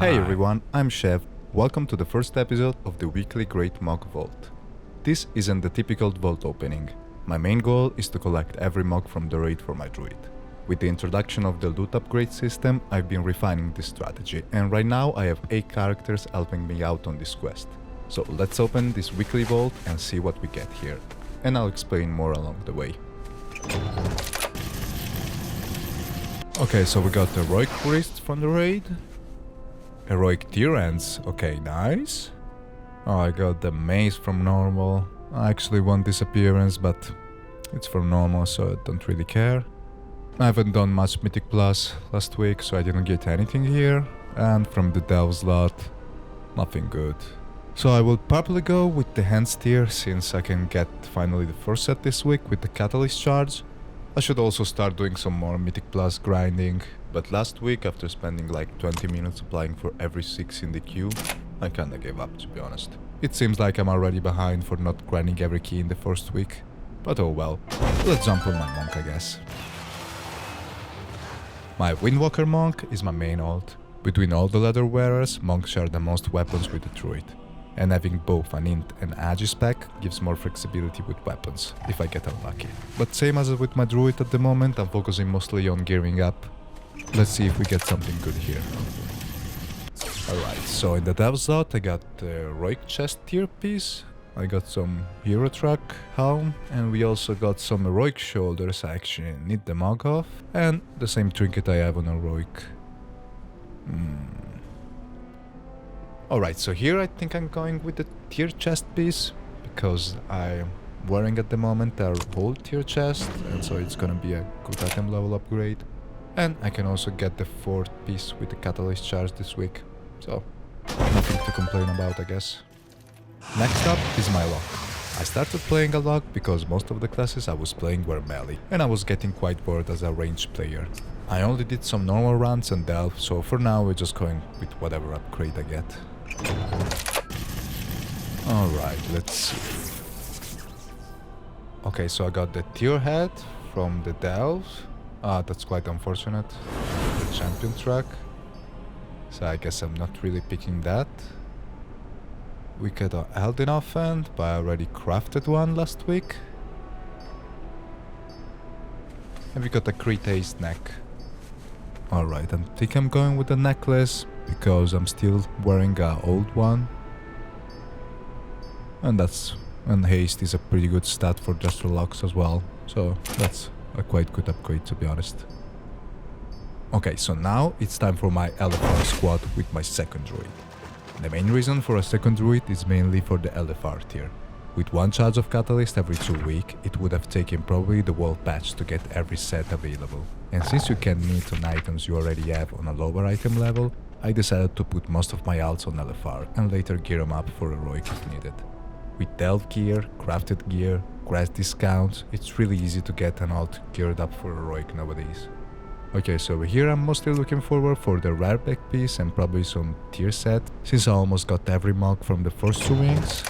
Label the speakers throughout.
Speaker 1: Hey everyone, I'm Chef. Welcome to the first episode of the weekly Great Mog Vault. This isn't the typical vault opening. My main goal is to collect every mog from the raid for my druid. With the introduction of the loot upgrade system, I've been refining this strategy, and right now I have 8 characters helping me out on this quest. So let's open this weekly vault and see what we get here. And I'll explain more along the way. Okay, so we got the Heroic Priest from the raid. Heroic Tyrants, okay, nice. Oh, I got the Mace from normal. I actually want Disappearance, but it's from normal, so I don't really care. I haven't done much Mythic Plus last week, so I didn't get anything here. And from the Delve slot, nothing good. So I will probably go with the Hands tier, since I can get finally the first set this week with the Catalyst charge. I should also start doing some more Mythic Plus grinding, but last week, after spending like 20 minutes applying for every 6 in the queue, I kinda gave up, to be honest. It seems like I'm already behind for not grinding every key in the first week, but oh well. Let's jump on my monk, I guess. My Windwalker monk is my main ult. Between all the leather wearers, monks share the most weapons with the druid. And having both an int and agi spec gives more flexibility with weapons, if I get unlucky. But same as with my druid at the moment, I'm focusing mostly on gearing up. Let's see if we get something good here. Alright, so in the dev slot I got the Heroic chest tier piece, I got some hero truck helm, and we also got some Heroic shoulders. I actually need the mog off, and the same trinket I have on Heroic. Alright, so here I think I'm going with the tier chest piece, because I'm wearing at the moment a whole tier chest, and so it's gonna be a good item level upgrade. And I can also get the 4th piece with the Catalyst charge this week, so nothing to complain about, I guess. Next up is my lock. I started playing a lock because most of the classes I was playing were melee, and I was getting quite bored as a ranged player. I only did some normal runs and delve, so for now we're just going with whatever upgrade I get. Alright, let's see. Okay, so I got the tier head from the delve. That's quite unfortunate. The champion track. So I guess I'm not really picking that. We got a Elden Offhand, but I already crafted one last week. And we got a Crit Ace neck. Alright, I think I'm going with the necklace, because I'm still wearing a old one. And haste is a pretty good stat for Jester locks as well, so that's a quite good upgrade, to be honest. Okay, so now it's time for my LFR squad with my second druid. The main reason for a second druid is mainly for the LFR tier. With 1 charge of Catalyst every 2 weeks, it would have taken probably the world patch to get every set available. And since you can meet on items you already have on a lower item level, I decided to put most of my alts on LFR and later gear them up for Heroic if needed. With Delve gear, crafted gear, quest discounts, it's really easy to get an alt geared up for Heroic nowadays. Okay, so over here I'm mostly looking forward for the rare back piece and probably some tier set, since I almost got every mog from the first 2 rings.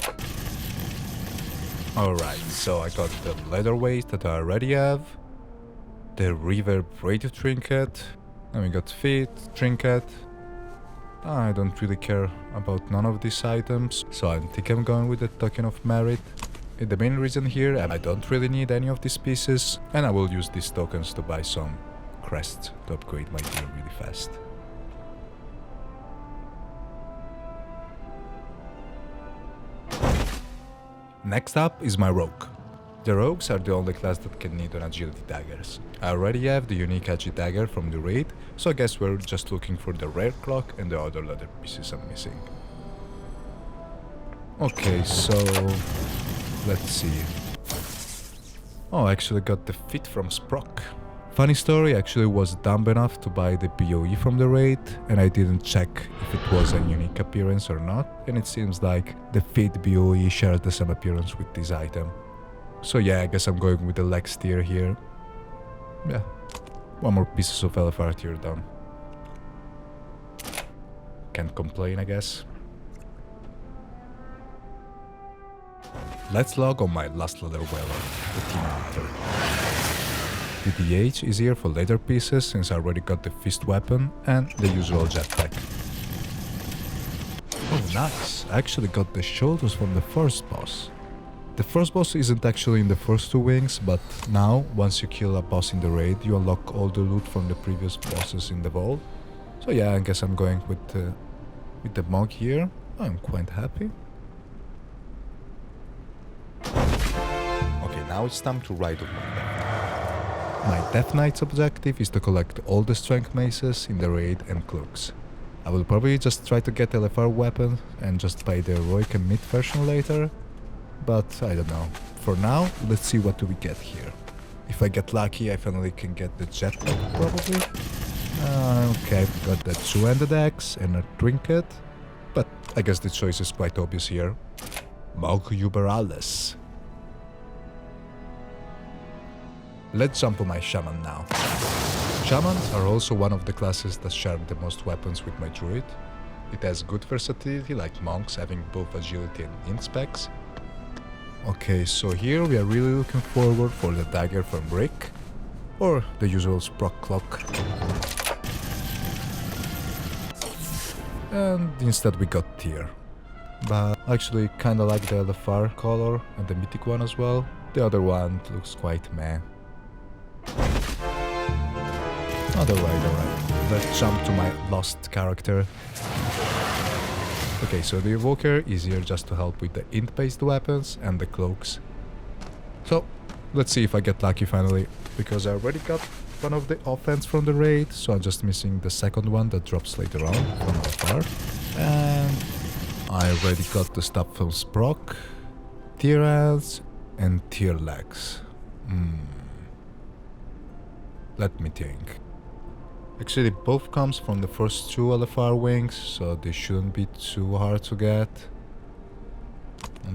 Speaker 1: Alright, so I got the leather waist that I already have, the reverb radio trinket, and we got feet, trinket. I don't really care about none of these items, so I think I'm going with the token of merit. The main reason here, I don't really need any of these pieces, and I will use these tokens to buy some crests to upgrade my gear really fast. Next up is my rogue. The rogues are the only class that can need on agility daggers. I already have the unique agi dagger from the raid, so I guess we're just looking for the rare clock and the other leather pieces I'm missing. Okay, so let's see. Oh, I actually got the fit from Sprock. Funny story, I actually was dumb enough to buy the BOE from the raid, and I didn't check if it was a unique appearance or not, and it seems like the fit BOE shares the same appearance with this item. So yeah, I guess I'm going with the Lex tier here. Yeah, 1 more piece of LFR tier done. Can't complain, I guess. Let's log on my last leather wearer, the Team Hunter. The DH is here for later pieces since I already got the fist weapon and the usual jetpack. nice. I actually got the shoulders from the first boss. The first boss isn't actually in the first two wings, but now, once you kill a boss in the raid, you unlock all the loot from the previous bosses in the vault. So yeah, I guess I'm going with the mog here. I'm quite happy. Okay, now it's time to ride on my Death Knight. My Death Knight's objective is to collect all the strength maces in the raid and cloaks. I will probably just try to get LFR weapon and just buy the heroic and mid version later. But I don't know. For now, let's see what do we get here. If I get lucky, I finally can get the jetpack, probably. Okay, got the two-handed axe and a trinket. But I guess the choice is quite obvious here. Mog Uberalis. Let's jump on my shaman now. Shamans are also one of the classes that share the most weapons with my druid. It has good versatility, like monks having both agility and int specs. Okay, so here we are really looking forward for the dagger from Brick, or the usual Sprock Clock. And instead we got Tyr. But I actually kinda like the LFR color and the mythic one as well. The other one looks quite meh. Alright. Let's jump to my lost character. Okay, so the Evoker is here just to help with the int-based weapons and the cloaks. So, let's see if I get lucky finally, because I already got one of the offense from the raid, so I'm just missing the second one that drops later on from afar. And I already got the stuff from Sprock, Tier hands, and Tier legs. Let me think. Actually, both comes from the first two LFR wings, so they shouldn't be too hard to get.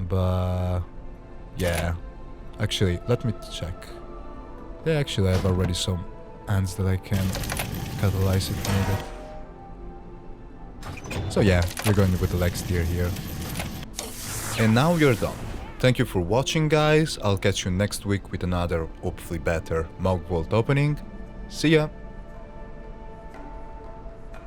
Speaker 1: But yeah, actually, let me check. Yeah, actually, I have already some hands that I can catalyze if needed. So yeah, we're going with the legs tier here. And now you're done. Thank you for watching, guys. I'll catch you next week with another, hopefully better, Mog Vault opening. See ya!